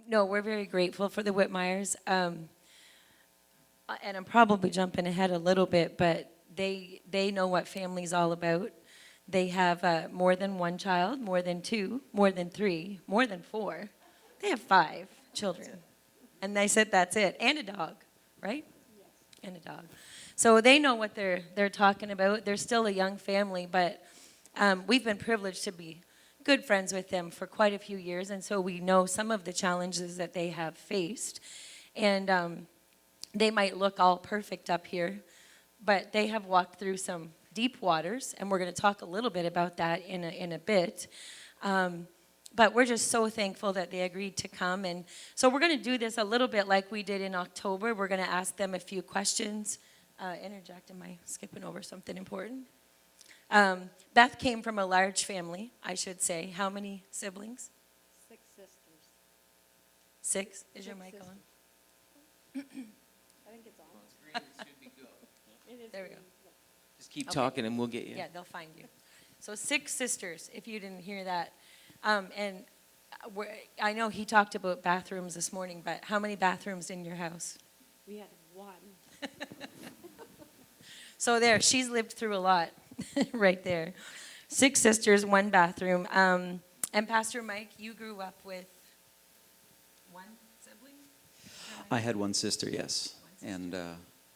No, we're very grateful for the Wittmeiers. And I'm probably jumping ahead a little bit, but they know what family's all about. They have more than one child, more than two, more than three, more than four. They have 5 children. And they said that's it. And a dog, right? Yes. And a dog. So they know what they're talking about. They're still a young family, but we've been privileged to be good friends with them for quite a few years, and so we know some of the challenges that they have faced. And they might look all perfect up here, but they have walked through some deep waters, and we're going to talk a little bit about that in a bit. But we're just so thankful that they agreed to come. And so we're going to do this a little bit like we did in October. We're going to ask them a few questions. Interject, am I skipping over something important? Beth came from a large family, I should say. How many siblings? 6 sisters. 6? Is 6 your mic sisters. on? I think it's on. It should be good. It is There we go. Just keep Okay. talking and we'll get you. Yeah, they'll find you. So 6 sisters, if you didn't hear that. And I know he talked about bathrooms this morning, but how many bathrooms in your house? We had 1. So there, she's lived through a lot right there. 6 sisters, 1 bathroom. And Pastor Mike, you grew up with 1 sibling? I had 1 sister, yes, and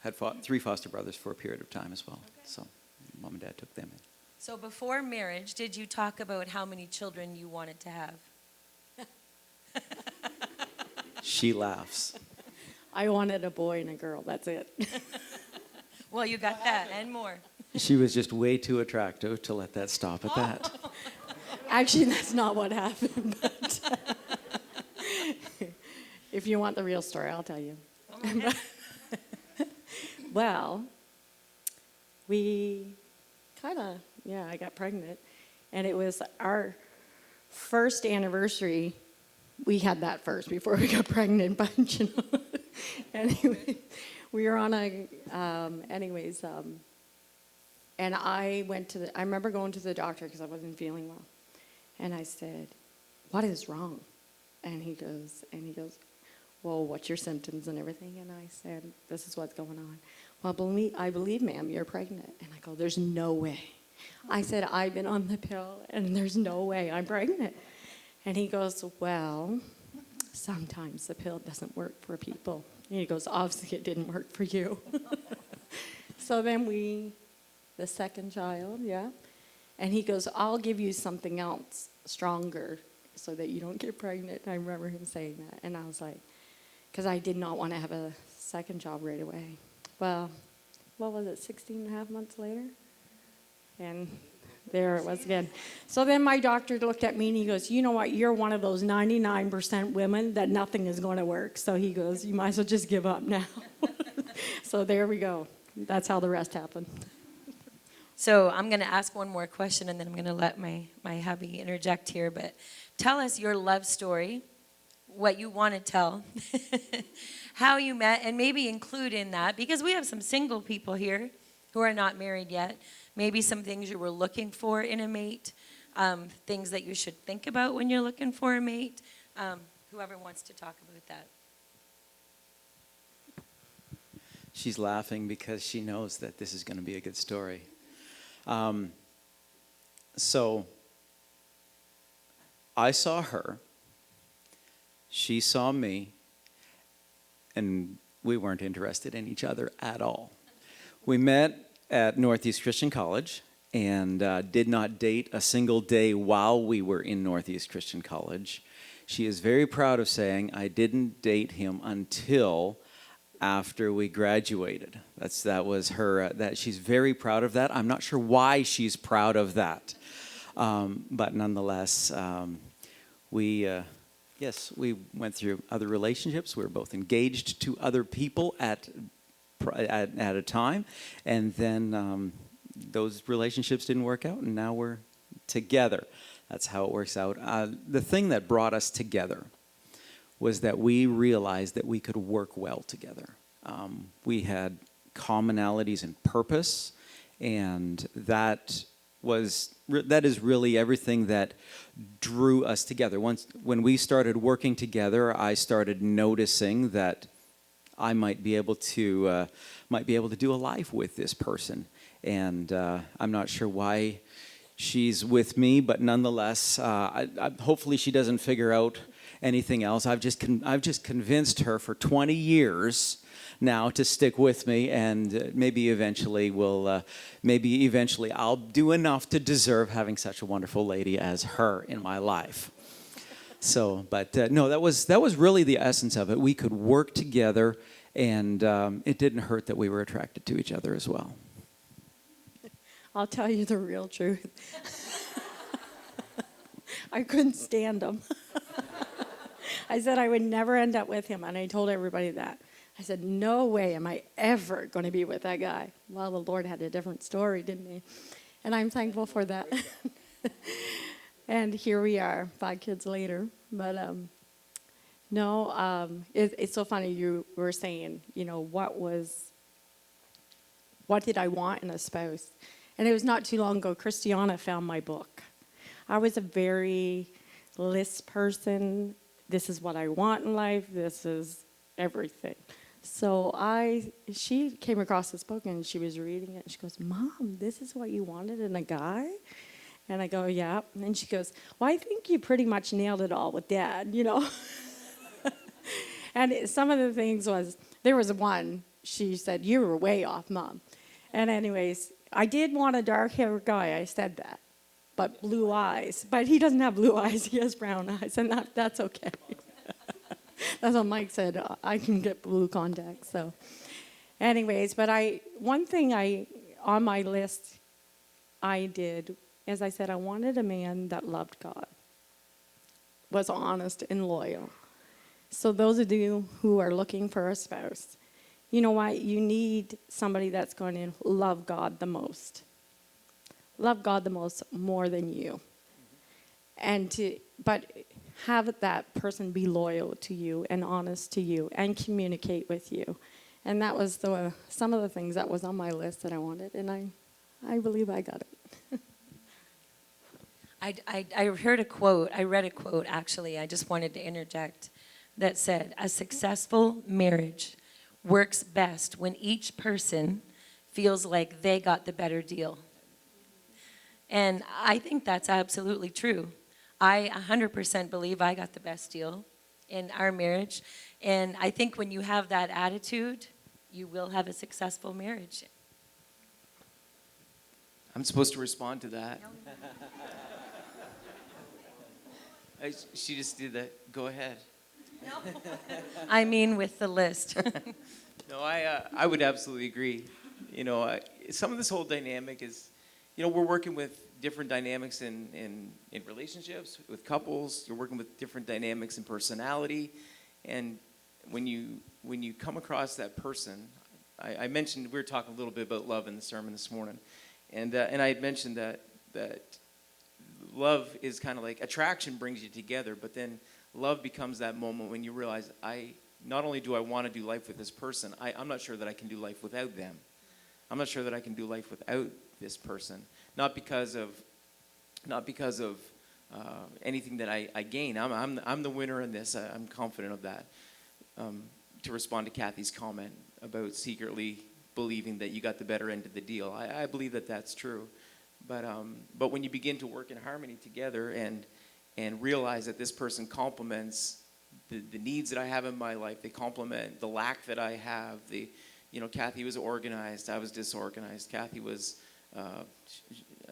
had 3 foster brothers for a period of time as well. Okay. So mom and dad took them in. So before marriage, did you talk about how many children you wanted to have? She laughs. I wanted a boy and a girl. That's it. Well, you got that and more. She was just way too attractive to let that stop at that. Actually, that's not what happened. But if you want the real story, I'll tell you. Well, we I got pregnant. And it was our first anniversary. We had that first before we got pregnant, but anyway, we were on a, and I remember going to the doctor because I wasn't feeling well. And I said, "What is wrong?" And he goes, "Well, what's your symptoms and everything?" And I said, "This is what's going on." "Well, I believe, ma'am, you're pregnant." And I go, "There's no way." I said, "I've been on the pill, and there's no way I'm pregnant." And he goes, "Well, sometimes the pill doesn't work for people." And he goes, "Obviously it didn't work for you." So then the second child, yeah. And he goes, "I'll give you something else stronger so that you don't get pregnant." And I remember him saying that. And I was like, because I did not want to have a second child right away. Well, what was it, 16 and a half months later? And there it was again. So then my doctor looked at me and he goes, "You know what, you're one of those 99% women that nothing is going to work." So he goes, "You might as well just give up now." So there we go. That's how the rest happened. So I'm going to ask one more question, and then I'm going to let my hubby interject here. But tell us your love story, what you want to tell, how you met, and maybe include in that, because we have some single people here who are not married yet, maybe some things you were looking for in a mate, things that you should think about when you're looking for a mate. Whoever wants to talk about that. She's laughing because she knows that this is going to be a good story. So I saw her, she saw me, and we weren't interested in each other at all. We met at Northeast Christian College and did not date a single day while we were in Northeast Christian College. She is very proud of saying, "I didn't date him until after we graduated." That was her, that she's very proud of that. I'm not sure why she's proud of that. But nonetheless, we went through other relationships. We were both engaged to other people at a time. And then those relationships didn't work out, and now we're together. That's how it works out. The thing that brought us together was that we realized that we could work well together. We had commonalities in purpose, and that that is really everything that drew us together. When we started working together, I started noticing that I might be able to do a life with this person, and I'm not sure why she's with me, but nonetheless, hopefully she doesn't figure out anything else. I've just convinced her for 20 years now to stick with me, and maybe eventually I'll do enough to deserve having such a wonderful lady as her in my life. So, but no, that was really the essence of it. We could work together, and it didn't hurt that we were attracted to each other as well. I'll tell you the real truth. I couldn't stand him. I said I would never end up with him, and I told everybody that. I said, no way am I ever going to be with that guy. Well, the Lord had a different story, didn't he? And I'm thankful for that. And here we are, 5 kids later. But it's so funny you were saying, what did I want in a spouse? And it was not too long ago, Christiana found my book. I was a very list person. This is what I want in life. This is everything. So she came across this book, and she was reading it. And she goes, Mom, this is what you wanted in a guy? And I go, yeah. And then she goes, well, I think you pretty much nailed it all with Dad, And some of the things there was one, she said, you were way off, Mom. And anyways, I did want a dark-haired guy. I said that. But blue eyes. But he doesn't have blue eyes. He has brown eyes. And that's okay. That's what Mike said. I can get blue contacts. So anyways, but one thing on my list I did, as I said, I wanted a man that loved God, was honest and loyal. So those of you who are looking for a spouse, you know what? You need somebody that's going to love God the most. Love God the most more than you. But have that person be loyal to you and honest to you and communicate with you. And that was some of the things that was on my list that I wanted, and I believe I got it. I heard a quote, I read a quote actually, I just wanted to interject, that said, a successful marriage works best when each person feels like they got the better deal. And I think that's absolutely true. I 100% believe I got the best deal in our marriage. And I think when you have that attitude, you will have a successful marriage. I'm supposed to respond to that. She just did that. Go ahead. I mean with the list. No, I would absolutely agree. Some of this whole dynamic is, we're working with different dynamics in relationships, with couples. You're working with different dynamics in personality. And when you come across that person, I mentioned, we were talking a little bit about love in the sermon this morning. And I had mentioned that love is kind of like attraction brings you together, but then love becomes that moment when you realize, not only do I want to do life with this person, I'm not sure that I can do life without them. I'm not sure that I can do life without this person. Not because of anything that I gain. I'm the winner in this. I'm confident of that. To respond to Kathy's comment about secretly believing that you got the better end of the deal, I believe that that's true. But when you begin to work in harmony together and realize that this person complements the needs that I have in my life, they complement the lack that I have. Kathy was organized, I was disorganized. Kathy was a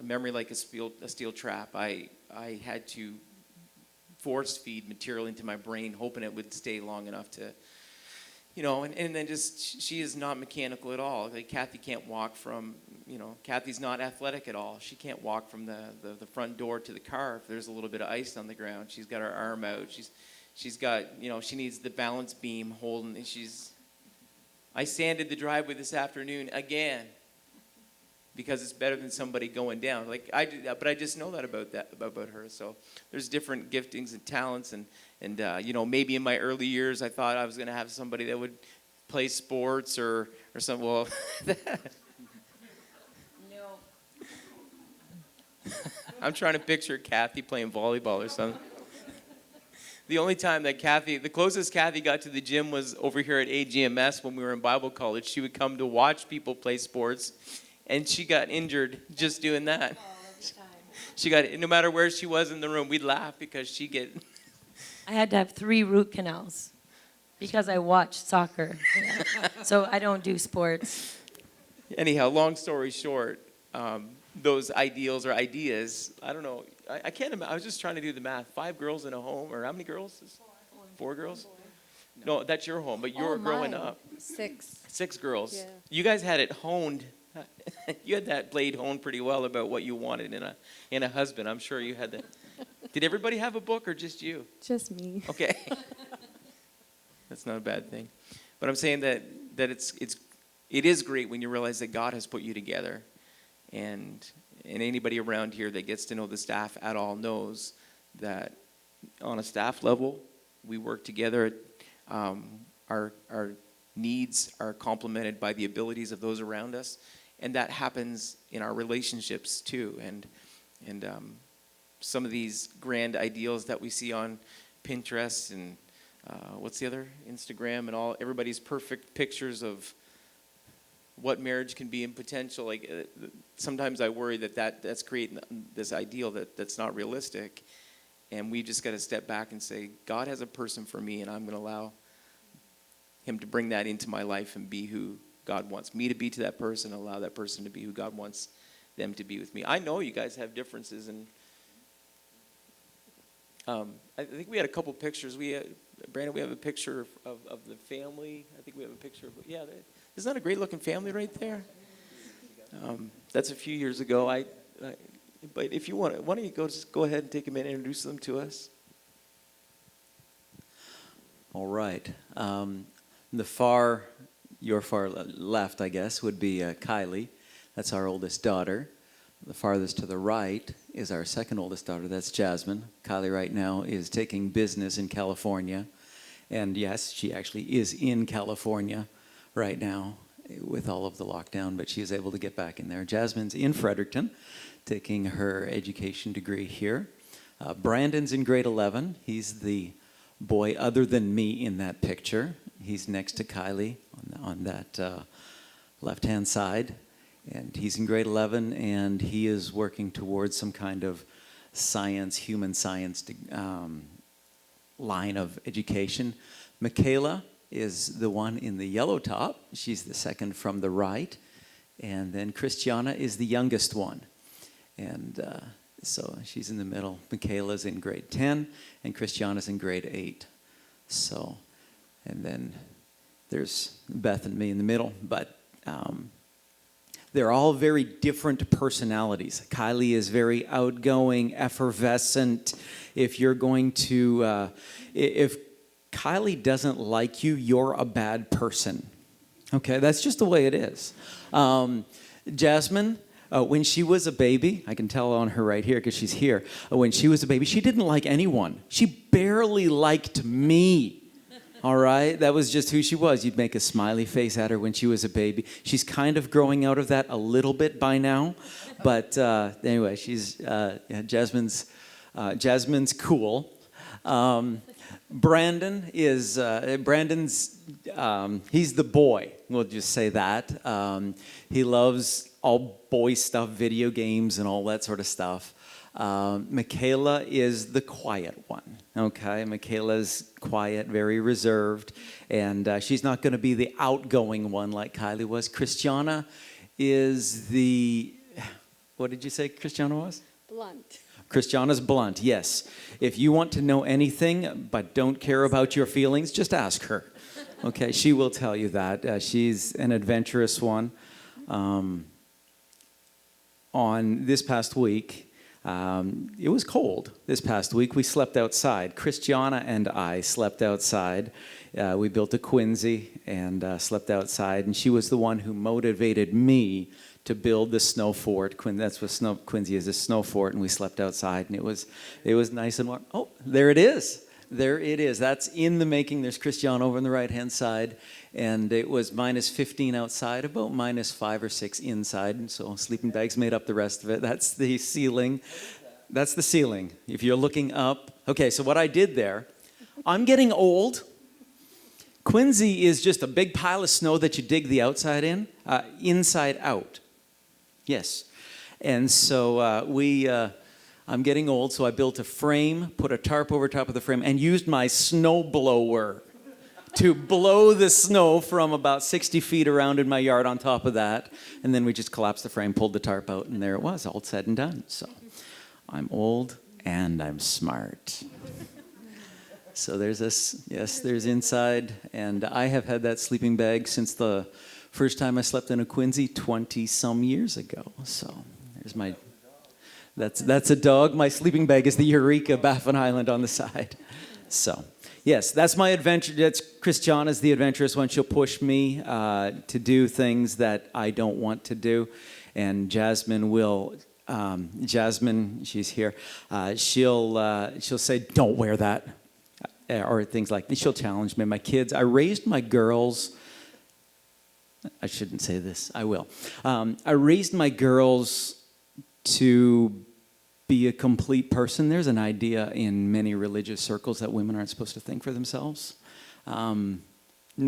memory like a steel trap. I had to force feed material into my brain, hoping it would stay long enough to, and then just, she is not mechanical at all. Like Kathy can't walk from, Kathy's not athletic at all. She can't walk from the front door to the car if there's a little bit of ice on the ground. She's got her arm out. She's got, she needs the balance beam holding, and I sanded the driveway this afternoon again because it's better than somebody going down. But I just know that about her. So there's different giftings and talents, and maybe in my early years I thought I was going to have somebody that would play sports or something. Well, I'm trying to picture Kathy playing volleyball or something. The only time that the closest Kathy got to the gym was over here at AGMS when we were in Bible college. She would come to watch people play sports, and she got injured just doing that. She got, no matter where she was in the room, we'd laugh because I had to have 3 root canals because I watch soccer. So I don't do sports. Anyhow, long story short, those ideals or ideas, I don't know. I can't imagine. I was just trying to do the math. 5 girls in a home, or how many girls? 4 girls? No, that's your home, but you were growing up. 6. 6 girls. Yeah. You guys had it honed. You had that blade honed pretty well about what you wanted in a husband. I'm sure you had that. Did everybody have a book or just you? Just me. Okay. That's not a bad thing. But I'm saying that it is great when you realize that God has put you together. And anybody around here that gets to know the staff at all knows that on a staff level, we work together. Our needs are complemented by the abilities of those around us. And that happens in our relationships too. And some of these grand ideals that we see on Pinterest and what's the other? Instagram and all, everybody's perfect pictures of what marriage can be in potential. Like sometimes I worry that's creating this ideal that's not realistic. And we just got to step back and say, God has a person for me, and I'm going to allow him to bring that into my life and be who God wants me to be to that person, allow that person to be who God wants them to be with me. I know you guys have differences, and I think we had a couple pictures. Brandon, we have a picture of the family. I think we have a picture of, isn't that a great looking family right there? That's a few years ago. But if you want, why don't you just go ahead and take a minute and introduce them to us? All right. Your far left, I guess, would be Kylie. That's our oldest daughter. The farthest to the right is our second oldest daughter. That's Jasmine. Kylie right now is taking business in California. And yes, she actually is in California right now with all of the lockdown, but she is able to get back in there. Jasmine's in Fredericton, taking her education degree here. Brandon's in grade 11. He's the boy other than me in that picture. He's next to Kylie on that left-hand side. And he's in grade 11, and he is working towards some kind of human science line of education. Michaela is the one in the yellow top. She's the second from the right. And then Christiana is the youngest one. And so she's in the middle. Michaela's in grade 10, and Christiana's in grade 8. So, and then there's Beth and me in the middle. But they're all very different personalities. Kylie is very outgoing, effervescent. If you're going to, if Kylie doesn't like you, you're a bad person. Okay, that's just the way it is. Jasmine, when she was a baby, I can tell on her right here because she's here. When she was a baby, she didn't like anyone. She barely liked me. All right, that was just who she was. You'd make a smiley face at her when she was a baby. She's kind of growing out of that a little bit by now, but anyway, she's Jasmine's cool. Brandon's he's the boy. We'll just say that. He loves all boy stuff, video games, and all that sort of stuff. Michaela is the quiet one. Okay, Michaela's quiet, very reserved, and she's not going to be the outgoing one like Kylie was. Christiana is what did you say Christiana was? Blunt. Christiana's blunt, yes. If you want to know anything but don't care about your feelings, just ask her. Okay, she will tell you that. She's an adventurous one. On this past week, it was cold this past week. We slept outside. Christiana and I slept outside. We built a Quincy and slept outside. And she was the one who motivated me to build the snow fort. That's what Quincy is, a snow fort. And we slept outside, and it was nice and warm. Oh, there it is. There it is. That's in the making. There's Christian over on the right-hand side. And it was minus 15 outside, about minus 5 or 6 inside. And so sleeping bags made up the rest of it. That's the ceiling. That's the ceiling. If you're looking up. Okay, so what I did there, I'm getting old. Quincy is just a big pile of snow that you dig the outside in, inside out. Yes. And so I'm getting old, so I built a frame, put a tarp over top of the frame, and used my snow blower to blow the snow from about 60 feet around in my yard on top of that. And then we just collapsed the frame, pulled the tarp out, and there it was, all said and done. So I'm old and I'm smart. So there's this, yes, there's inside. And I have had that sleeping bag since the first time I slept in a Quincy 20-some years ago. So there's my... That's a dog. My sleeping bag is the Eureka Baffin Island on the side. So, yes, that's my adventure. That's Christiana's the adventurous one. She'll push me to do things that I don't want to do. And Jasmine will, Jasmine, she's here. She'll say, don't wear that. Or things like this. She'll challenge me. My kids, I raised my girls. I shouldn't say this. I will. I raised my girls to be a complete person. There's an idea in many religious circles that women aren't supposed to think for themselves. No,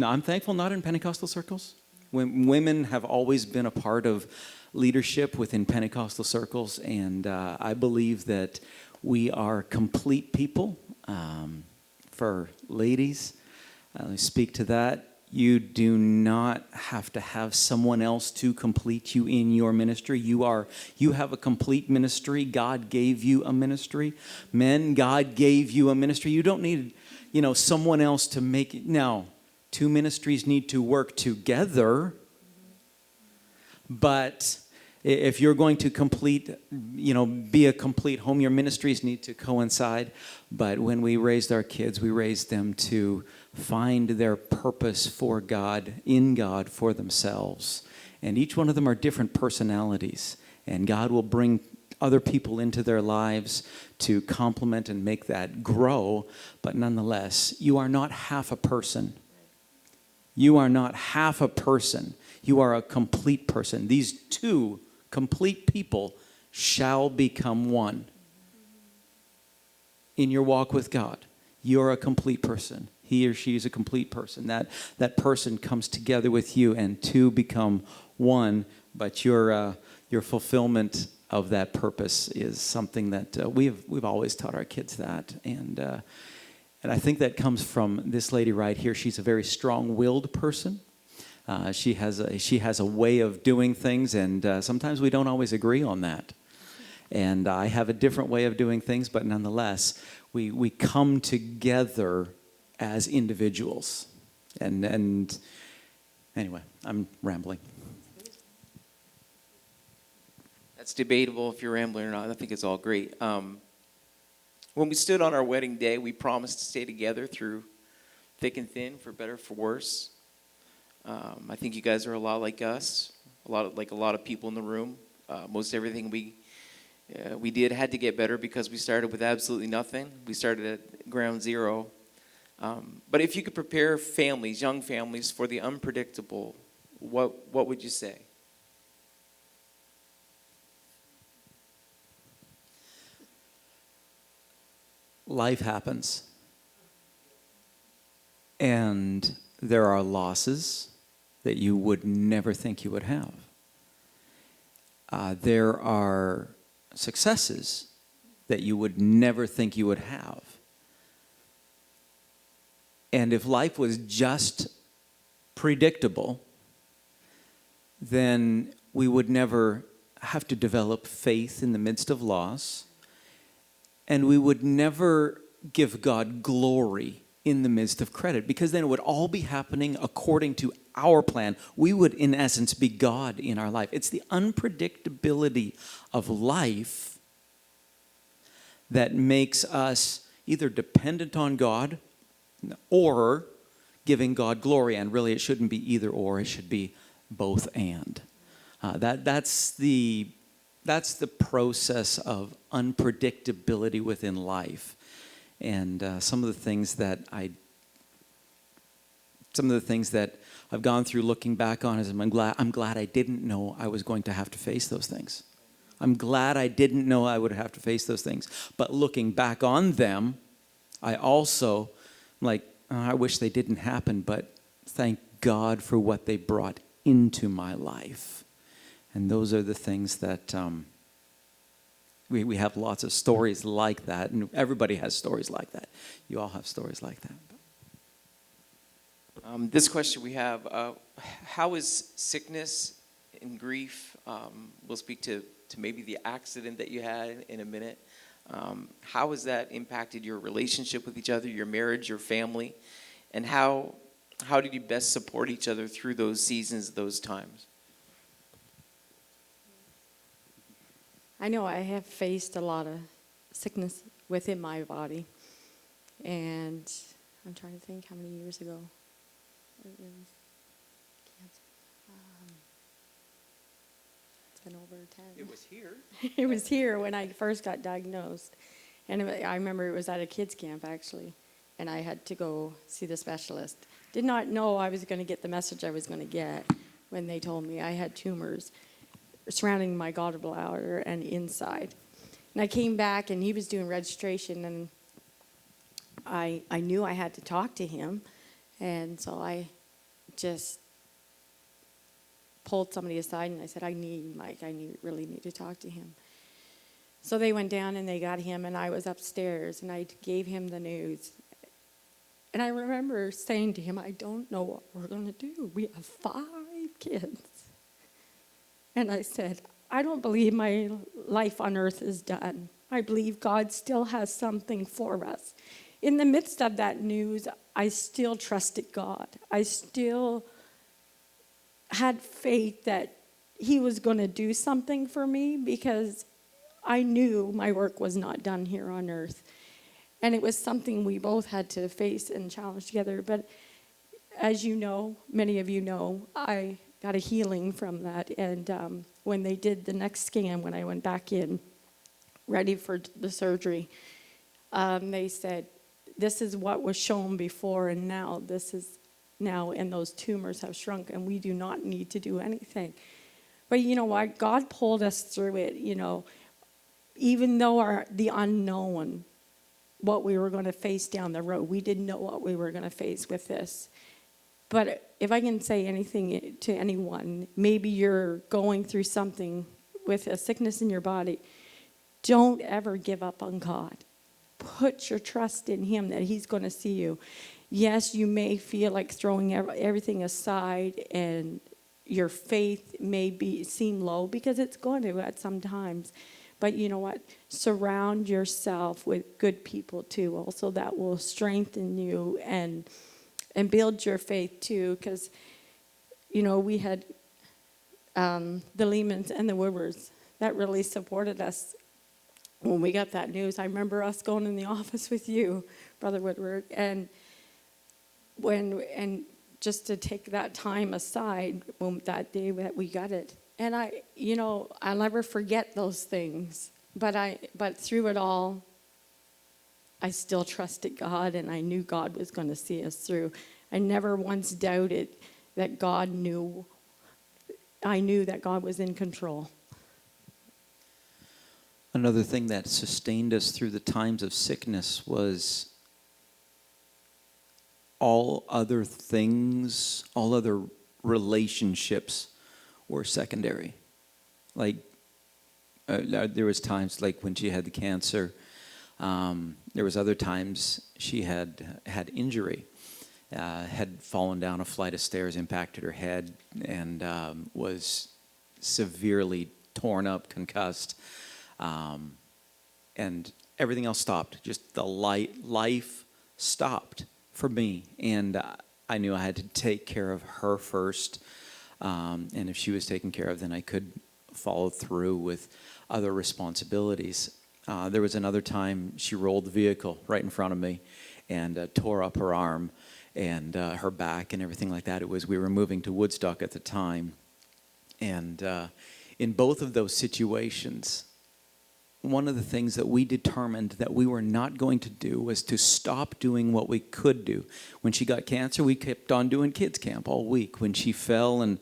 I'm thankful not in Pentecostal circles. Women have always been a part of leadership within Pentecostal circles, and I believe that we are complete people. For ladies, I speak to that. You do not have to have someone else to complete you in your ministry. You have a complete ministry. God gave you a ministry. Men, God gave you a ministry. You don't need, someone else to make it. Now, two ministries need to work together. But if you're going to be a complete home, your ministries need to coincide. But when we raised our kids, we raised them to find their purpose for God, in God, for themselves. And each one of them are different personalities. And God will bring other people into their lives to complement and make that grow. But nonetheless, you are not half a person. You are not half a person. You are a complete person. These two complete people shall become one. In your walk with God, you're a complete person. He or she is a complete person. That person comes together with you, and two become one. But your fulfillment of that purpose is something that we've always taught our kids that, and I think that comes from this lady right here. She's a very strong-willed person. She has a way of doing things, and sometimes we don't always agree on that. And I have a different way of doing things, but nonetheless, we come together as individuals. And anyway, I'm rambling. That's debatable if you're rambling or not. I think it's all great. When we stood on our wedding day, we promised to stay together through thick and thin, for better, for worse. I think you guys are a lot like us, a lot of people in the room. Most everything we did had to get better because we started with absolutely nothing. We started at ground zero. But if you could prepare families, young families, for the unpredictable, what would you say? Life happens. And there are losses that you would never think you would have. There are successes that you would never think you would have. And if life was just predictable, then we would never have to develop faith in the midst of loss, and we would never give God glory in the midst of credit, because then it would all be happening according to our plan. We would, in essence, be God in our life. It's the unpredictability of life that makes us either dependent on God or giving God glory. And really, it shouldn't be either or. It should be both and. That's the process of unpredictability within life. And some of the things that I've gone through looking back on is I'm glad I didn't know I was going to have to face those things. I'm glad I didn't know I would have to face those things. But looking back on them, I also, like, I wish they didn't happen, but thank God for what they brought into my life. And those are the things that we have lots of stories like that, and everybody has stories like that. You all have stories like that. This question we have, how is sickness and grief, we'll speak to maybe the accident that you had in a minute, how has that impacted your relationship with each other, your marriage, your family, and how did you best support each other through those seasons, those times? I know I have faced a lot of sickness within my body. And I'm trying to think how many years ago it was cancer. It's been over 10. It was here. It was here when I first got diagnosed. And I remember it was at a kids camp, actually. And I had to go see the specialist. Did not know I was going to get the message I was going to get when they told me I had tumors surrounding my gallbladder and inside. And I came back, and he was doing registration, and I knew I had to talk to him. And so I just pulled somebody aside, and I said, I really need to talk to him. So they went down, and they got him, and I was upstairs, and I gave him the news. And I remember saying to him, I don't know what we're going to do. We have 5 kids. And I said, I don't believe my life on earth is done. I believe God still has something for us. In the midst of that news, I still trusted God. I still had faith that he was going to do something for me, because I knew my work was not done here on earth. And it was something we both had to face and challenge together. But as you know, many of you know, I got a healing from that. And when they did the next scan, when I went back in, ready for the surgery, they said, this is what was shown before, and now this is now, and those tumors have shrunk, and we do not need to do anything. But you know what? God pulled us through it, you know, even though the unknown, what we were going to face down the road. We didn't know what we were going to face with this. But if I can say anything to anyone, maybe you're going through something with a sickness in your body, don't ever give up on God. Put your trust in him that he's going to see you. Yes, you may feel like throwing everything aside, and your faith may seem low, because it's going to at some times. But you know what? Surround yourself with good people too, also, that will strengthen you and build your faith too. Because, you know, we had the Leamans and the Woodwards that really supported us when we got that news. I remember us going in the office with you, Brother Woodward, and just to take that time aside that day that we got it. And I'll never forget those things. But through it all, I still trusted God, and I knew God was going to see us through. I never once doubted that God knew. I knew that God was in control. Another thing that sustained us through the times of sickness was all other things, all other relationships were secondary. Like, there was times like when she had the cancer, there was other times she had injury, had fallen down a flight of stairs, impacted her head, and was severely torn up, concussed, and everything else stopped. Just the life stopped for me, and I knew I had to take care of her first. And if she was taken care of, then I could follow through with other responsibilities. There was another time she rolled the vehicle right in front of me and tore up her arm and her back and everything like that. We were moving to Woodstock at the time. And in both of those situations, one of the things that we determined that we were not going to do was to stop doing what we could do. When she got cancer, we kept on doing kids camp all week. When she fell and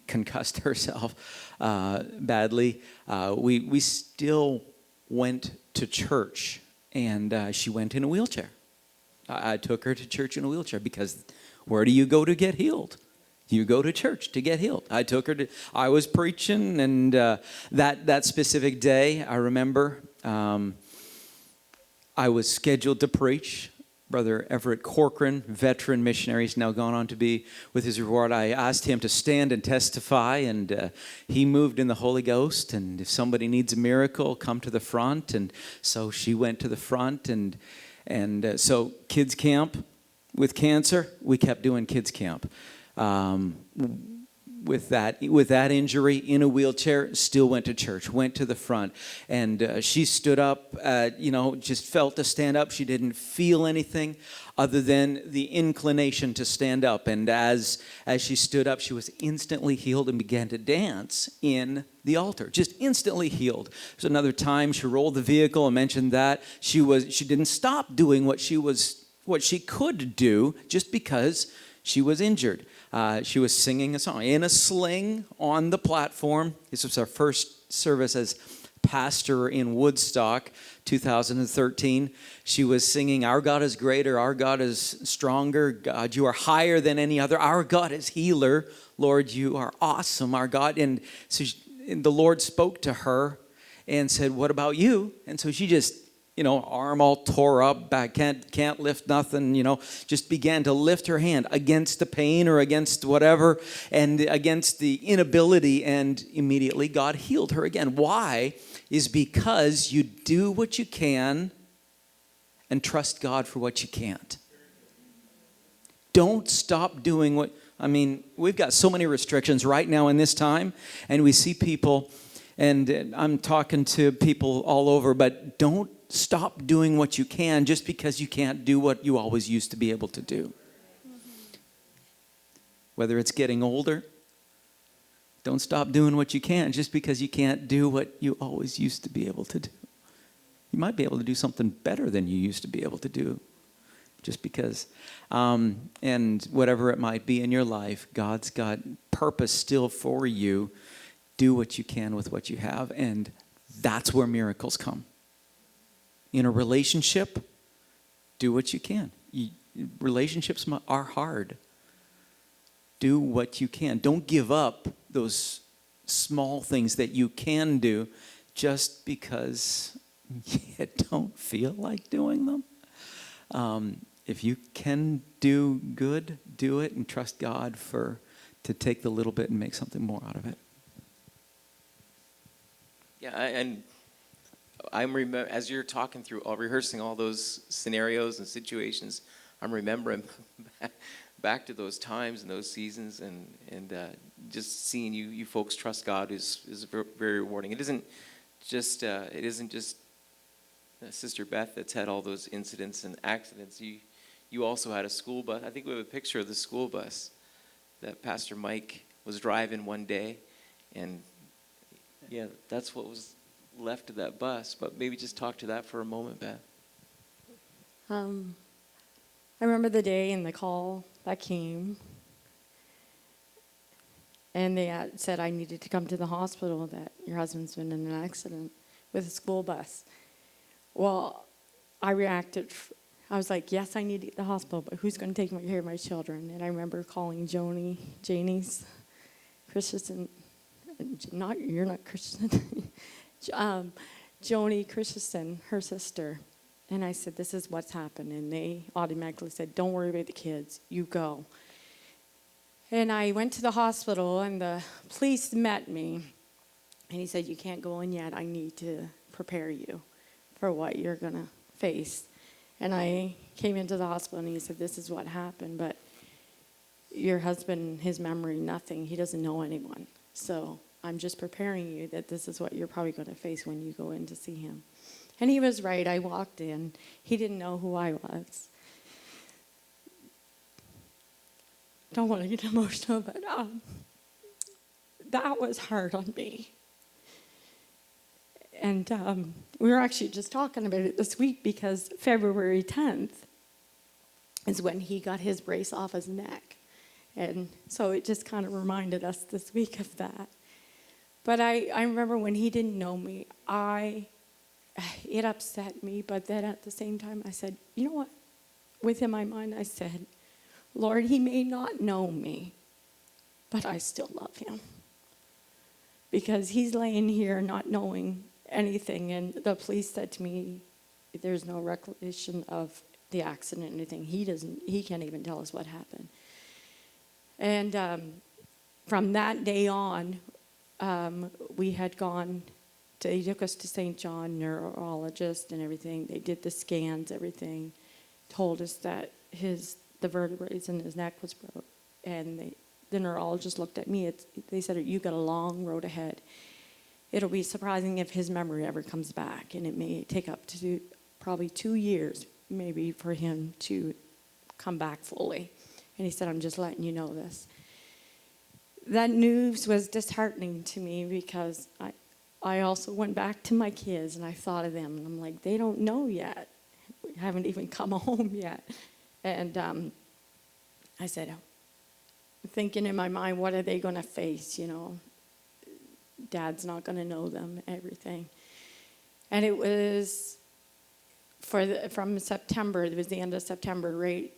concussed herself badly, we still went to church, and she went in a wheelchair. I took her to church in a wheelchair because where do you go to get healed? You go to church to get healed. I was preaching, and that specific day, I remember I was scheduled to preach. Brother Everett Corcoran, veteran missionary, is now gone on to be with his reward. I asked him to stand and testify, and he moved in the Holy Ghost. And if somebody needs a miracle, come to the front. And so she went to the front, and so kids camp with cancer, we kept doing kids camp. With that injury, in a wheelchair, still went to church, went to the front, and she stood up. Just felt to stand up. She didn't feel anything other than the inclination to stand up. And as she stood up, she was instantly healed and began to dance in the altar. Just instantly healed. There's another time she rolled the vehicle. I mentioned that she didn't stop doing what she could do just because she was injured. She was singing a song in a sling on the platform. This was our first service as pastor in Woodstock, 2013. She was singing, "Our God is greater, our God is stronger. God, you are higher than any other. Our God is healer. Lord, you are awesome, our God." And so and the Lord spoke to her and said, "What about you?" And so she just, arm all tore up, back, can't lift nothing, just began to lift her hand against the pain or against whatever, and against the inability, and immediately God healed her again. Why? Is because you do what you can and trust God for what you can't. Don't stop doing we've got so many restrictions right now in this time, and we see people, and I'm talking to people all over, but don't stop doing what you can just because you can't do what you always used to be able to do. Whether it's getting older, don't stop doing what you can just because you can't do what you always used to be able to do. You might be able to do something better than you used to be able to do just because. And whatever it might be in your life, God's got purpose still for you. Do what you can with what you have, and that's where miracles come. In a relationship, do what you can. Relationships are hard. Do what you can. Don't give up those small things that you can do just because you don't feel like doing them. If you can do good, do it, and trust God to take the little bit and make something more out of it. Yeah, and I'm as you're talking through, rehearsing all those scenarios and situations, I'm remembering back to those times and those seasons, and just seeing you folks trust God is very rewarding. It isn't just Sister Beth that's had all those incidents and accidents. You also had a school bus. I think we have a picture of the school bus that Pastor Mike was driving one day, and yeah, that's what was left of that bus. But maybe just talk to that for a moment, Beth. I remember the day and the call that came, and they said I needed to come to the hospital, that your husband's been in an accident with a school bus. Well, I reacted. I was like, yes, I need to get to the hospital, but who's going to take care of my children? And I remember calling Janie's Christensen. You're not Christian. Joni Christensen, her sister. And I said, this is what's happened. And they automatically said, don't worry about the kids. You go. And I went to the hospital, and the police met me. And he said, you can't go in yet. I need to prepare you for what you're going to face. And I came into the hospital, and he said, this is what happened. But your husband, his memory, nothing. He doesn't know anyone. So I'm just preparing you that this is what you're probably going to face when you go in to see him. And he was right. I walked in. He didn't know who I was. Don't want to get emotional, but that was hard on me. And we were actually just talking about it this week because February 10th is when he got his brace off his neck. And so it just kind of reminded us this week of that. But I remember when he didn't know me, it upset me. But then at the same time, I said, you know what? Within my mind, I said, Lord, he may not know me, but I still love him. Because he's laying here not knowing anything. And the police said to me, there's no recollection of the accident or anything. He can't even tell us what happened. And from that day on, we had gone, they took us to St. John, neurologist and everything. They did the scans, everything, told us that the vertebrae in his neck was broke. And the neurologist looked at me. They said, you got a long road ahead. It'll be surprising if his memory ever comes back, and it may take up to probably 2 years, maybe, for him to come back fully. And he said, I'm just letting you know this. That news was disheartening to me because I also went back to my kids, and I thought of them, and I'm like, they don't know yet. We haven't even come home yet. And I said, thinking in my mind, what are they going to face, Dad's not going to know them, everything. And it was from September, it was the end of September, right,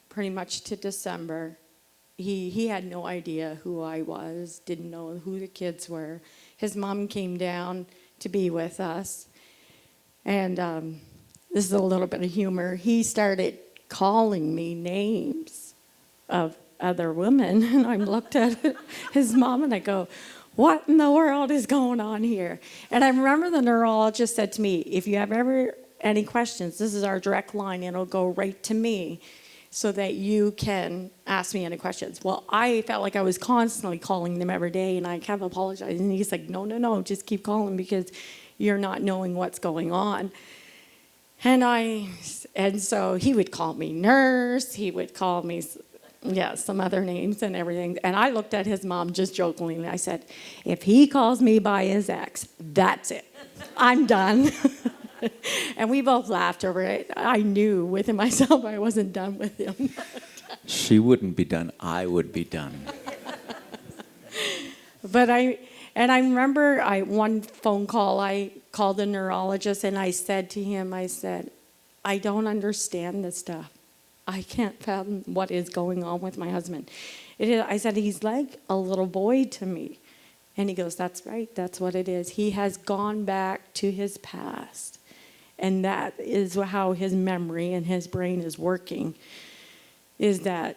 pretty much to December. He had no idea who I was, didn't know who the kids were. His mom came down to be with us. And this is a little bit of humor. He started calling me names of other women. And I looked at his mom and I go, what in the world is going on here? And I remember the neurologist said to me, if you have ever any questions, this is our direct line, and it'll go right to me so that you can ask me any questions. Well, I felt like I was constantly calling them every day, and I kept apologizing. And he's like, no, just keep calling because you're not knowing what's going on. And so he would call me nurse, he would call me some other names and everything. And I looked at his mom just jokingly, and I said, if he calls me by his ex, that's it. I'm done. And we both laughed over it. I knew within myself I wasn't done with him. She wouldn't be done. I would be done. But I remember one phone call, I called the neurologist, and I said to him, I don't understand this stuff. I can't fathom what is going on with my husband. I said, he's like a little boy to me. And he goes, that's right, that's what it is. He has gone back to his past. And that is how his memory and his brain is working, is that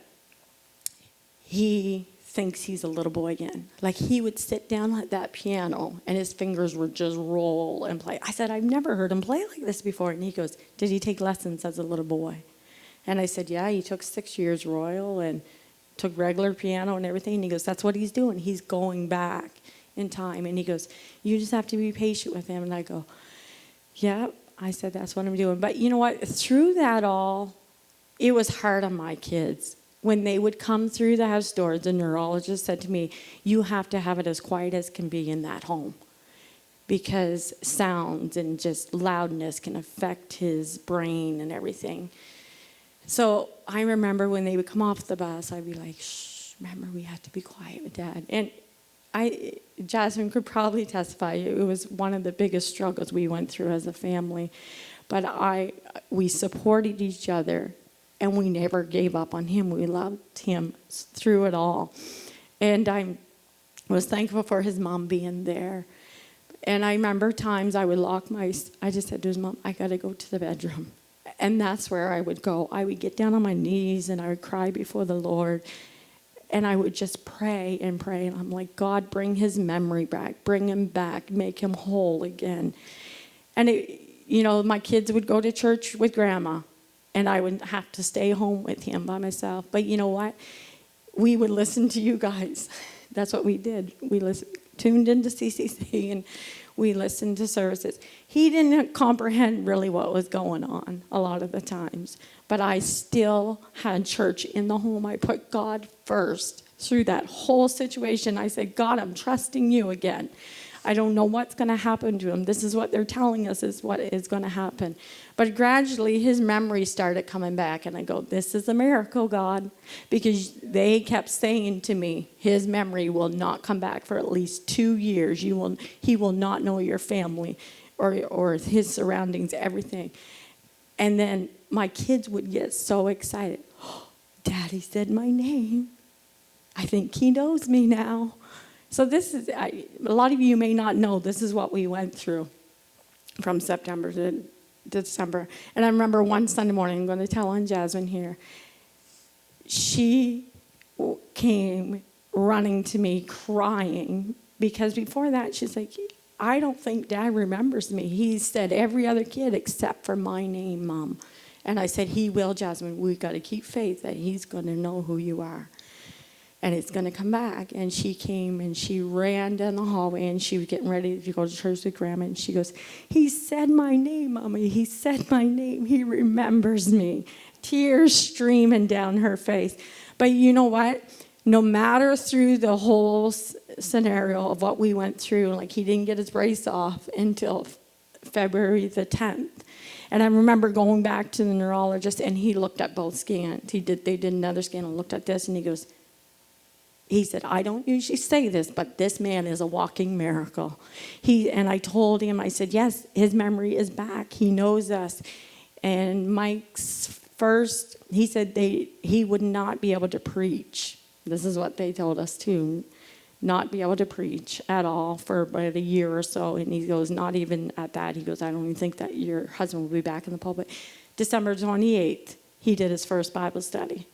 he thinks he's a little boy again. Like he would sit down at that piano and his fingers would just roll and play. I said, I've never heard him play like this before. And he goes, did he take lessons as a little boy? And I said, yeah, he took 6 years Royal and took regular piano and everything. And he goes, that's what he's doing. He's going back in time. And he goes, you just have to be patient with him. And I go, yeah. I said, that's what I'm doing. But you know what? Through that all, it was hard on my kids. When they would come through the house doors, the neurologist said to me, you have to have it as quiet as can be in that home, because sounds and just loudness can affect his brain and everything. So I remember when they would come off the bus, I'd be like, shh, remember we had to be quiet with Dad. And Jasmine could probably testify, it was one of the biggest struggles we went through as a family. But we supported each other, and we never gave up on him. We loved him through it all. And I was thankful for his mom being there. And I remember times I would I just said to his mom, I got to go to the bedroom. And that's where I would go. I would get down on my knees and I would cry before the Lord. And I would just pray and pray. And I'm like, God, bring his memory back. Bring him back. Make him whole again. And, my kids would go to church with Grandma. And I would have to stay home with him by myself. But you know what? We would listen to you guys. That's what we did. We tuned into CCC and we listened to services. He didn't comprehend really what was going on a lot of the times. But I still had church in the home. I put God first through that whole situation. I said, God, I'm trusting you again. I don't know what's going to happen to him. This is what they're telling us is what is going to happen. But gradually, his memory started coming back. And I go, this is a miracle, God. Because they kept saying to me, his memory will not come back for at least 2 years. He will not know your family or his surroundings, everything. And then my kids would get so excited. Oh, Daddy said my name. I think he knows me now. So this is, a lot of you may not know, this is what we went through from September to December. And I remember one Sunday morning, I'm going to tell on Jasmine here, she came running to me crying because before that she's like, I don't think Dad remembers me. He said every other kid except for my name, Mom. And I said, he will, Jasmine. We've got to keep faith that he's going to know who you are. And it's going to come back. And she came and she ran down the hallway and she was getting ready to go to church with Grandma. And she goes, he said my name, Mommy. He said my name. He remembers me. Tears streaming down her face. But you know what? No matter through the whole scenario of what we went through, like he didn't get his brace off until February the 10th. And I remember going back to the neurologist and he looked at both scans. They did another scan and looked at this and he said, I don't usually say this, but this man is a walking miracle. And I told him, I said, yes, his memory is back. He knows us. And Mike's first, he said he would not be able to preach. This is what they told us too. Not be able to preach at all for about a year or so. And he goes, not even at that. He goes, I don't even think that your husband will be back in the pulpit. December 28th, he did his first Bible study.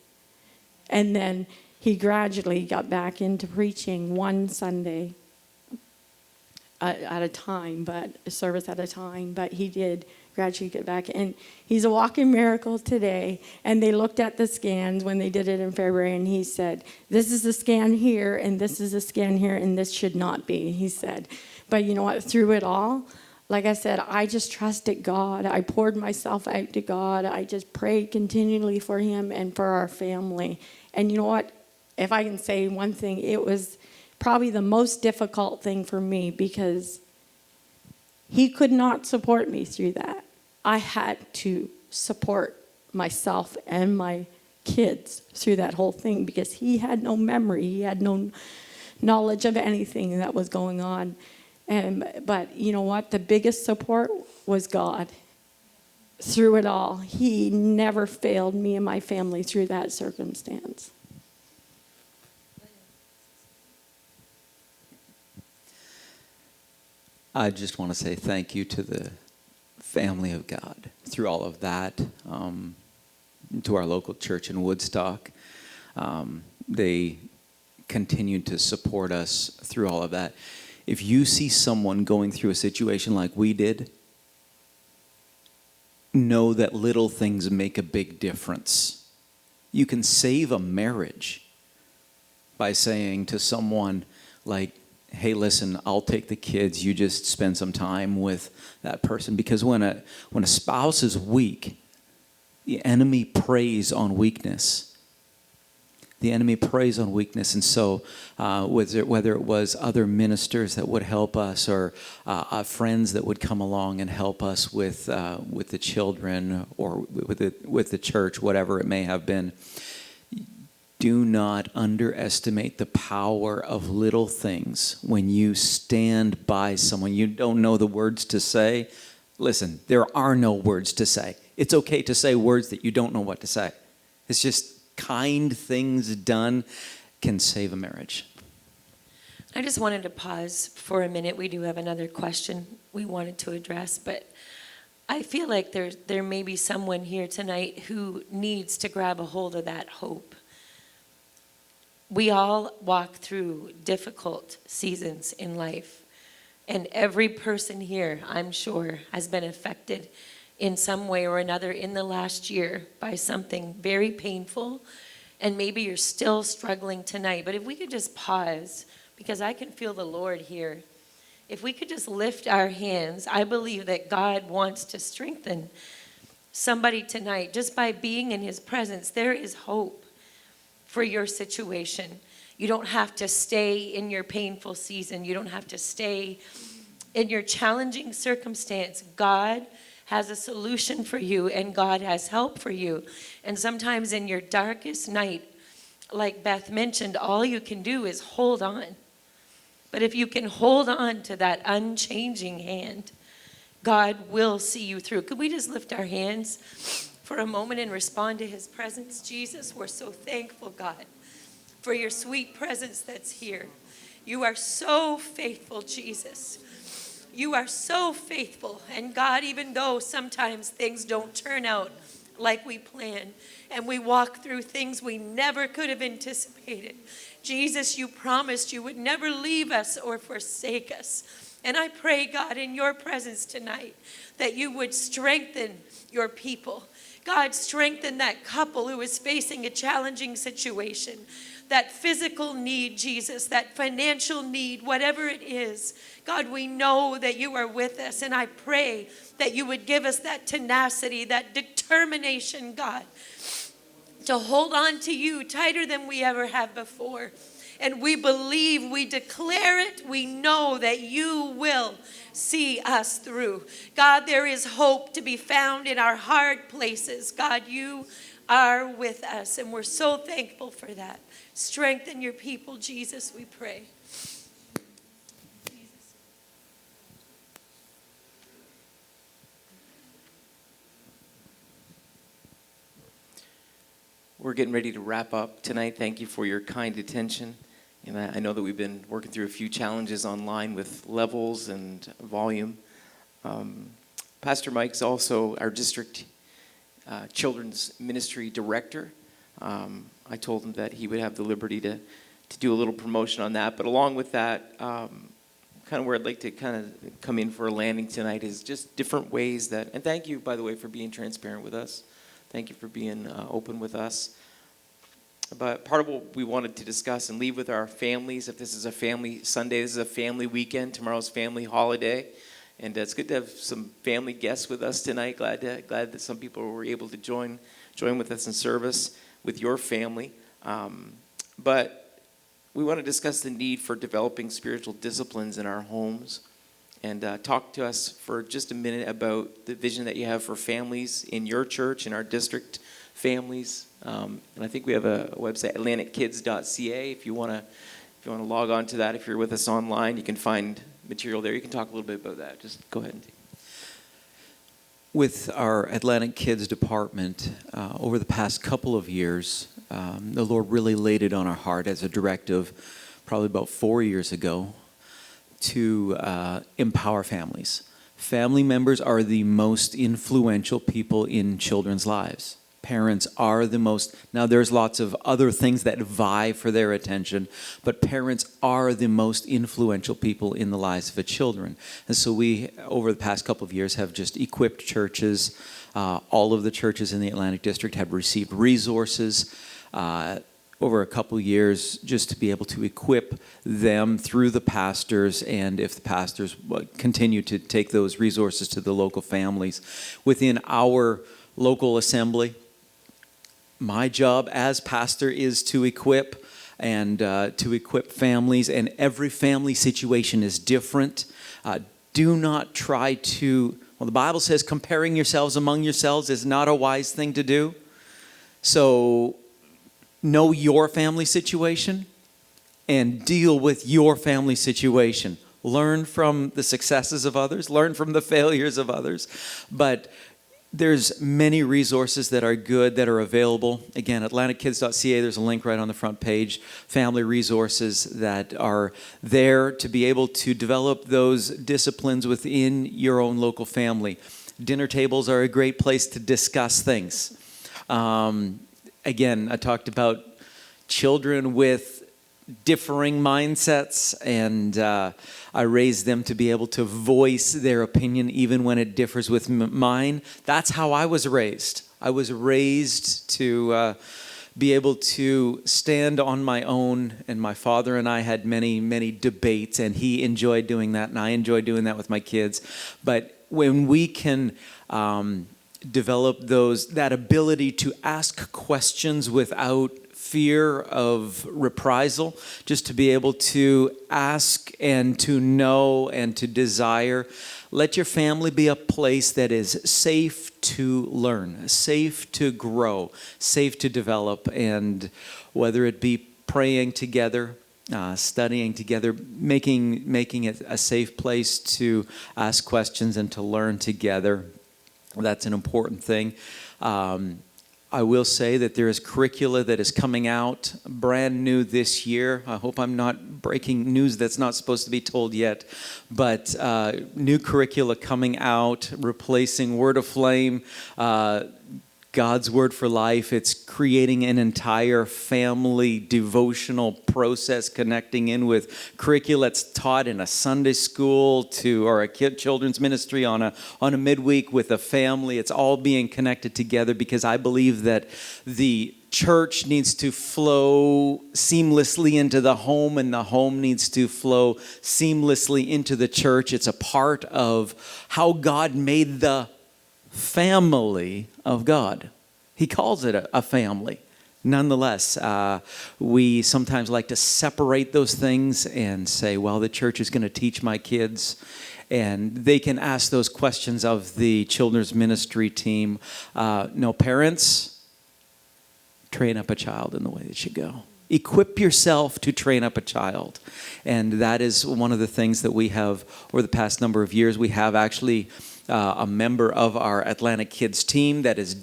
And then he gradually got back into preaching one Sunday at a time, but a service at a time. But he did gradually get back. And he's a walking miracle today. And they looked at the scans when they did it in February, and he said, this is a scan here, and this is a scan here, and this should not be, he said. But you know what? Through it all, like I said, I just trusted God. I poured myself out to God. I just prayed continually for him and for our family. And you know what? If I can say one thing, it was probably the most difficult thing for me because he could not support me through that. I had to support myself and my kids through that whole thing because he had no memory. He had no knowledge of anything that was going on. But you know what? The biggest support was God. Through it all, he never failed me and my family through that circumstance. I just want to say thank you to the family of God through all of that, to our local church in Woodstock. They continued to support us through all of that. If you see someone going through a situation like we did, know that little things make a big difference. You can save a marriage by saying to someone like, hey, listen, I'll take the kids. You just spend some time with that person. Because when a spouse is weak, the enemy preys on weakness. The enemy preys on weakness. And so whether it was other ministers that would help us or friends that would come along and help us with the children or with the church, whatever it may have been, do not underestimate the power of little things when you stand by someone. You don't know the words to say. Listen, there are no words to say. It's okay to say words that you don't know what to say. It's just kind things done can save a marriage. I just wanted to pause for a minute. We do have another question we wanted to address, but I feel like there may be someone here tonight who needs to grab a hold of that hope. We all walk through difficult seasons in life, and every person here, I'm sure, has been affected in some way or another in the last year by something very painful, and maybe you're still struggling tonight. But if we could just pause, because I can feel the Lord here. If we could just lift our hands, I believe that God wants to strengthen somebody tonight just by being in his presence. There is hope for your situation. You don't have to stay in your painful season. You don't have to stay in your challenging circumstance. God has a solution for you, and God has help for you. And sometimes in your darkest night, like Beth mentioned, all you can do is hold on. But if you can hold on to that unchanging hand, God will see you through. Could we just lift our hands for a moment and respond to his presence? Jesus, we're so thankful, God, for your sweet presence that's here. You are so faithful, Jesus. You are so faithful. And God, even though sometimes things don't turn out like we planned, and we walk through things we never could have anticipated, Jesus, you promised you would never leave us or forsake us. And I pray, God, in your presence tonight, that you would strengthen your people. God, strengthen that couple who is facing a challenging situation, that physical need, Jesus, that financial need, whatever it is. God, we know that you are with us, and I pray that you would give us that tenacity, that determination, God, to hold on to you tighter than we ever have before. And we believe, we declare it, we know that you will see us through. God, there is hope to be found in our hard places. God, you are with us, and we're so thankful for that. Strengthen your people, Jesus, we pray. We're getting ready to wrap up tonight. Thank you for your kind attention. And I know that we've been working through a few challenges online with levels and volume. Pastor Mike's also our district children's ministry director. I told him that he would have the liberty to do a little promotion on that. But along with that, kind of where I'd like to kind of come in for a landing tonight is just different ways that, and thank you, by the way, for being transparent with us. Thank you for being open with us. But part of what we wanted to discuss and leave with our families, if this is a family Sunday, this is a family weekend, tomorrow's family holiday. And it's good to have some family guests with us tonight. Glad that some people were able to join with us in service with your family. But we want to discuss the need for developing spiritual disciplines in our homes. And talk to us for just a minute about the vision that you have for families in your church, in our district families. And I think we have a website, atlantickids.ca. If you want to log on to that, if you're with us online, you can find material there. You can talk a little bit about that. Just go ahead. With our Atlantic Kids department, over the past couple of years, the Lord really laid it on our heart as a directive, probably about 4 years ago, to empower families. Family members are the most influential people in children's lives. Parents are the most, now there's lots of other things that vie for their attention, but parents are the most influential people in the lives of the children. And so we, over the past couple of years, have just equipped churches. All of the churches in the Atlantic District have received resources over a couple years just to be able to equip them through the pastors, and if the pastors continue to take those resources to the local families. Within our local assembly, my job as pastor is to equip and to equip families, and every family situation is different. Do not try to, well, the Bible says comparing yourselves among yourselves is not a wise thing to do. So know your family situation and deal with your family situation. Learn from the successes of others, learn from the failures of others, but there's many resources that are good, that are available. Again, atlantickids.ca, there's a link right on the front page. Family resources that are there to be able to develop those disciplines within your own local family. Dinner tables are a great place to discuss things. Again, I talked about children with differing mindsets, and I raised them to be able to voice their opinion even when it differs with mine. That's how I was raised. I was raised to be able to stand on my own, and my father and I had many, many debates, and he enjoyed doing that, and I enjoyed doing that with my kids. But when we can develop that ability to ask questions without fear of reprisal, just to be able to ask and to know and to desire. Let your family be a place that is safe to learn, safe to grow, safe to develop, and whether it be praying together, studying together, making it a safe place to ask questions and to learn together. That's an important thing. I will say that there is curricula that is coming out brand new this year. I hope I'm not breaking news that's not supposed to be told yet. But new curricula coming out, replacing Word of Flame, God's Word for Life. It's creating an entire family devotional process, connecting in with curricula that's taught in a Sunday school or a children's ministry on a midweek with a family. It's all being connected together because I believe that the church needs to flow seamlessly into the home, and the home needs to flow seamlessly into the church. It's a part of how God made the family of God. He calls it a family. Nonetheless, we sometimes like to separate those things and say, well, the church is going to teach my kids, and they can ask those questions of the children's ministry team. No, parents, train up a child in the way they should go. Equip yourself to train up a child. And that is one of the things that we have over the past number of years. We have actually a member of our Atlantic Kids team that is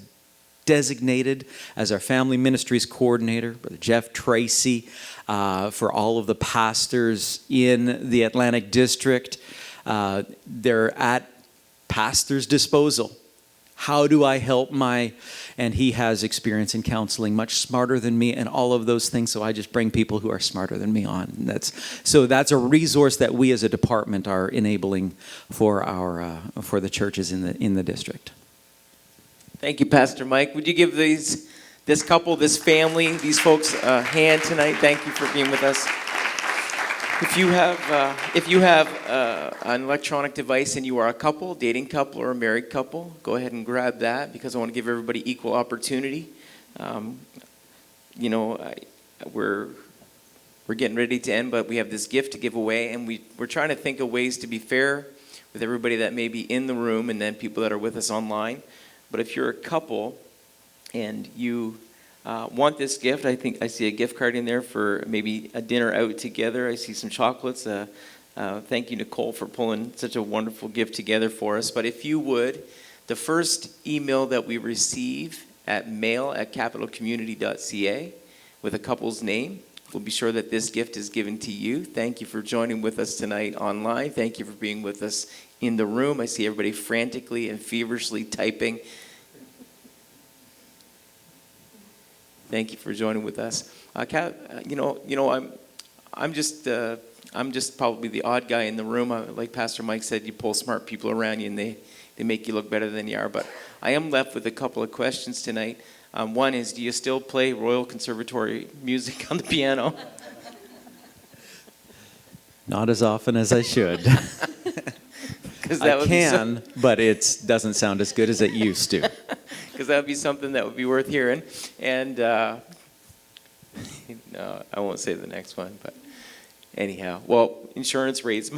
designated as our family ministries coordinator, Brother Jeff Tracy, for all of the pastors in the Atlantic District. They're at pastor's disposal. How do I help and he has experience in counseling, much smarter than me, and all of those things. So I just bring people who are smarter than me on. That's a resource that we as a department are enabling for the churches in the district. Thank you, Pastor Mike. Would you give this couple, this family, these folks a hand tonight? Thank you for being with us. If you have an electronic device and you are a couple, dating couple or a married couple, go ahead and grab that, because I want to give everybody equal opportunity. We're getting ready to end, but we have this gift to give away, and we're trying to think of ways to be fair with everybody that may be in the room and then people that are with us online. But if you're a couple and you want this gift, I think I see a gift card in there for maybe a dinner out together. I see some chocolates. Thank you, Nicole, for pulling such a wonderful gift together for us. But if you would, the first email that we receive at mail@capitalcommunity.ca with a couple's name, we'll be sure that this gift is given to you. Thank you for joining with us tonight online. Thank you for being with us in the room. I see everybody frantically and feverishly typing. Thank you for joining with us. I'm just probably the odd guy in the room. Like Pastor Mike said, you pull smart people around you and they make you look better than you are. But I am left with a couple of questions tonight. One is, do you still play Royal Conservatory music on the piano? Not as often as I should. I can, but it doesn't sound as good as it used to. Because that would be something that would be worth hearing. And no, I won't say the next one, but anyhow. Well, insurance rates.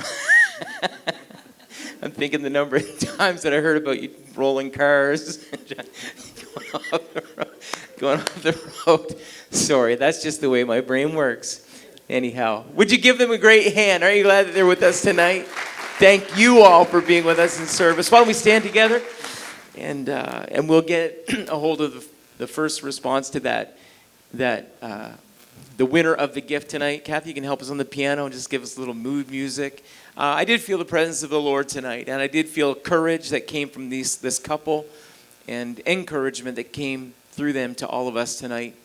I'm thinking the number of times that I heard about you rolling cars, going off the road. Sorry, that's just the way my brain works. Anyhow, would you give them a great hand? Aren't you glad that they're with us tonight? Thank you all for being with us in service. Why don't we stand together? And we'll get a hold of the first response to that the winner of the gift tonight. Kathy, you can help us on the piano and just give us a little mood music. I did feel the presence of the Lord tonight, and I did feel courage that came from this couple, and encouragement that came through them to all of us tonight.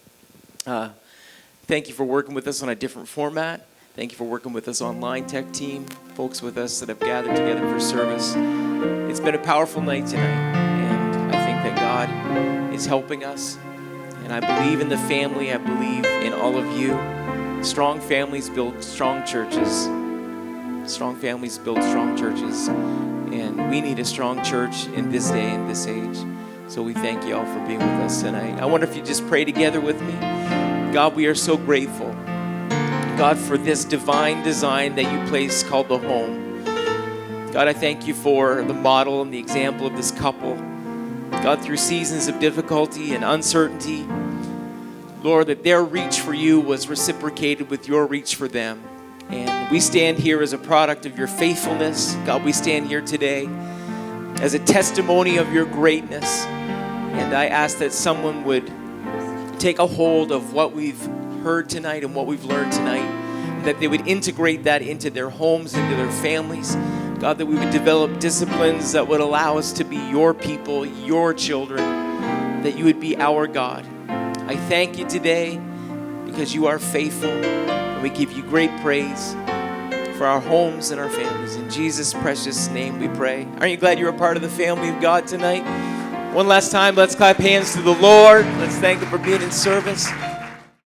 Thank you for working with us on a different format. Thank you for working with us online, tech team, folks with us that have gathered together for service. It's been a powerful night tonight, and I think that God is helping us. And I believe in the family. I believe in all of you. Strong families build strong churches. Strong families build strong churches. And we need a strong church in this day and this age. So we thank you all for being with us tonight. I wonder if you just pray together with me. God, we are so grateful, God, for this divine design that you placed called the home. God, I thank you for the model and the example of this couple. God, through seasons of difficulty and uncertainty, Lord, that their reach for you was reciprocated with your reach for them. And we stand here as a product of your faithfulness. God, we stand here today as a testimony of your greatness. And I ask that someone would take a hold of what we've heard tonight and what we've learned tonight, and that they would integrate that into their homes, into their families. God, that we would develop disciplines that would allow us to be your people, your children, that you would be our God. I thank you today because you are faithful, and we give you great praise for our homes and our families. In Jesus' precious name we pray. Aren't you glad you're a part of the family of God tonight? One last time, let's clap hands to the Lord. Let's thank him for being in service.